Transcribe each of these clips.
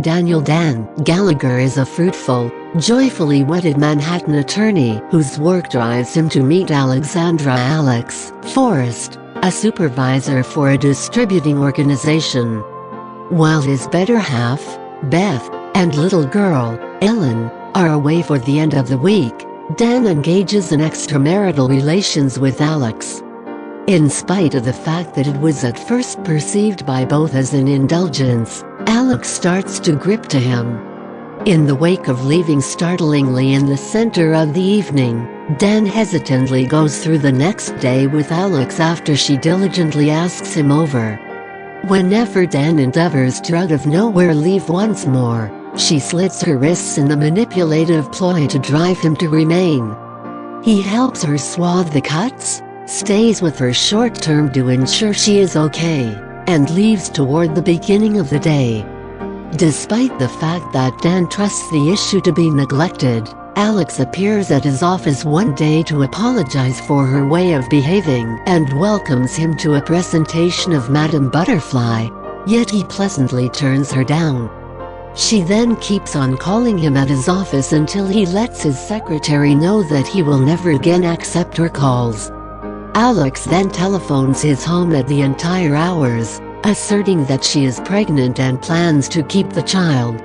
Daniel Dan Gallagher is a fruitful, joyfully wedded Manhattan attorney whose work drives him to meet Alexandra "Alex" Forrest, a supervisor for a distributing organization. While his better half, Beth, and little girl, Ellen, are away for the end of the week, Dan engages in extramarital relations with Alex. In spite of the fact that it was at first perceived by both as an indulgence, Alex starts to grip to him. In the wake of leaving startlingly in the center of the evening, Dan hesitantly goes through the next day with Alex after she diligently asks him over. Whenever Dan endeavors to out of nowhere leave once more, she slits her wrists in the manipulative ploy to drive him to remain. He helps her swathe the cuts, stays with her short-term to ensure she is okay, and leaves toward the beginning of the day. Despite the fact that Dan trusts the issue to be neglected, Alex appears at his office one day to apologize for her way of behaving and welcomes him to a presentation of Madame Butterfly, yet he pleasantly turns her down. She then keeps on calling him at his office until he lets his secretary know that he will never again accept her calls. Alex then telephones his home at the entire hours, asserting that she is pregnant and plans to keep the child.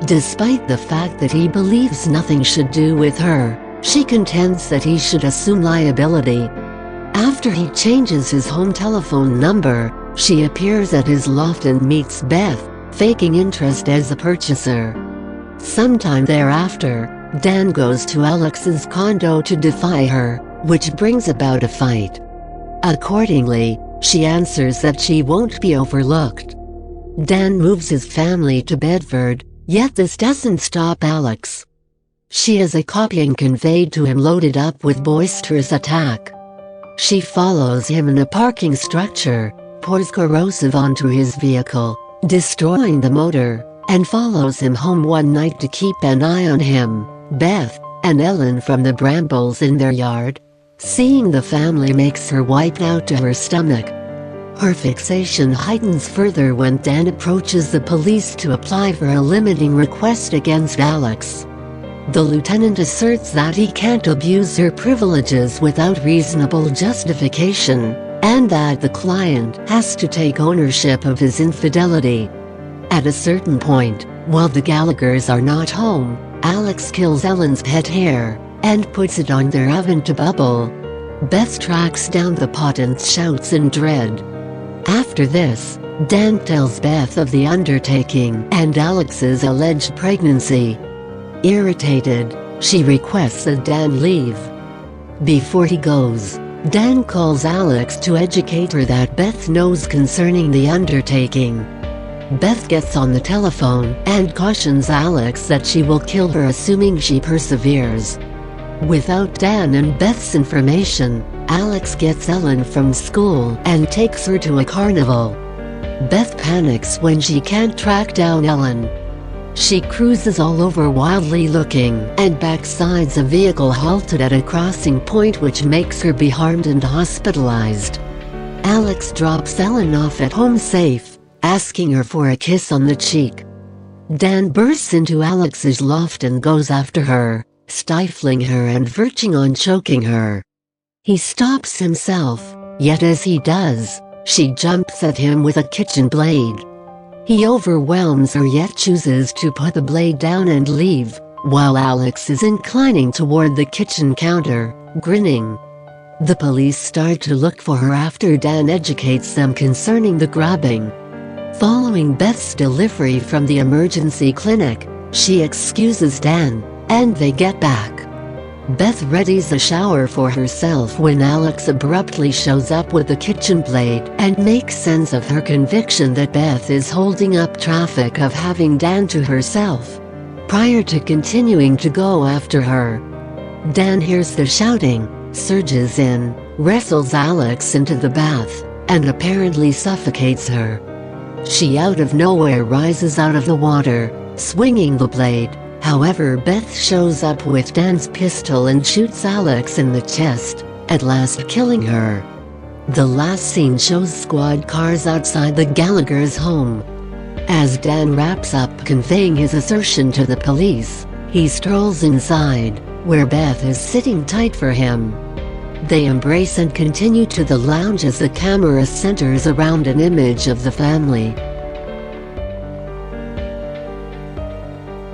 Despite the fact that he believes nothing should do with her, she contends that he should assume liability. After he changes his home telephone number, she appears at his loft and meets Beth, faking interest as a purchaser. Sometime thereafter, Dan goes to Alex's condo to defy her, which brings about a fight. Accordingly, she answers that she won't be overlooked. Dan moves his family to Bedford, yet this doesn't stop Alex. She has a copying conveyed to him loaded up with boisterous attack. She follows him in a parking structure, pours corrosive onto his vehicle, destroying the motor, and follows him home one night to keep an eye on him, Beth, and Ellen from the brambles in their yard. Seeing the family makes her wipe out to her stomach. Her fixation heightens further when Dan approaches the police to apply for a limiting request against Alex. The lieutenant asserts that he can't abuse her privileges without reasonable justification, and that the client has to take ownership of his infidelity. At a certain point, while the Gallaghers are not home, Alex kills Ellen's pet hare and puts it on their oven to bubble. Beth tracks down the pot and shouts in dread. After this, Dan tells Beth of the undertaking and Alex's alleged pregnancy. Irritated, she requests that Dan leave. Before he goes, Dan calls Alex to educate her that Beth knows concerning the undertaking. Beth gets on the telephone and cautions Alex that she will kill her assuming she perseveres. Without Dan and Beth's information, Alex gets Ellen from school and takes her to a carnival. Beth panics when she can't track down Ellen. She cruises all over wildly looking and backsides a vehicle halted at a crossing point, which makes her be harmed and hospitalized. Alex drops Ellen off at home safe, asking her for a kiss on the cheek. Dan bursts into Alex's loft and goes after her, stifling her and verging on choking her. He stops himself, yet as he does, she jumps at him with a kitchen blade. He overwhelms her yet chooses to put the blade down and leave, while Alex is inclining toward the kitchen counter, grinning. The police start to look for her after Dan educates them concerning the grabbing. Following Beth's delivery from the emergency clinic, she excuses Dan, and they get back. Beth readies a shower for herself when Alex abruptly shows up with the kitchen blade and makes sense of her conviction that Beth is holding up traffic of having Dan to herself, prior to continuing to go after her. Dan hears the shouting, surges in, wrestles Alex into the bath, and apparently suffocates her. She out of nowhere rises out of the water, swinging the blade. However, Beth shows up with Dan's pistol and shoots Alex in the chest, at last killing her. The last scene shows squad cars outside the Gallaghers' home. As Dan wraps up conveying his assertion to the police, he strolls inside, where Beth is sitting tight for him. They embrace and continue to the lounge as the camera centers around an image of the family.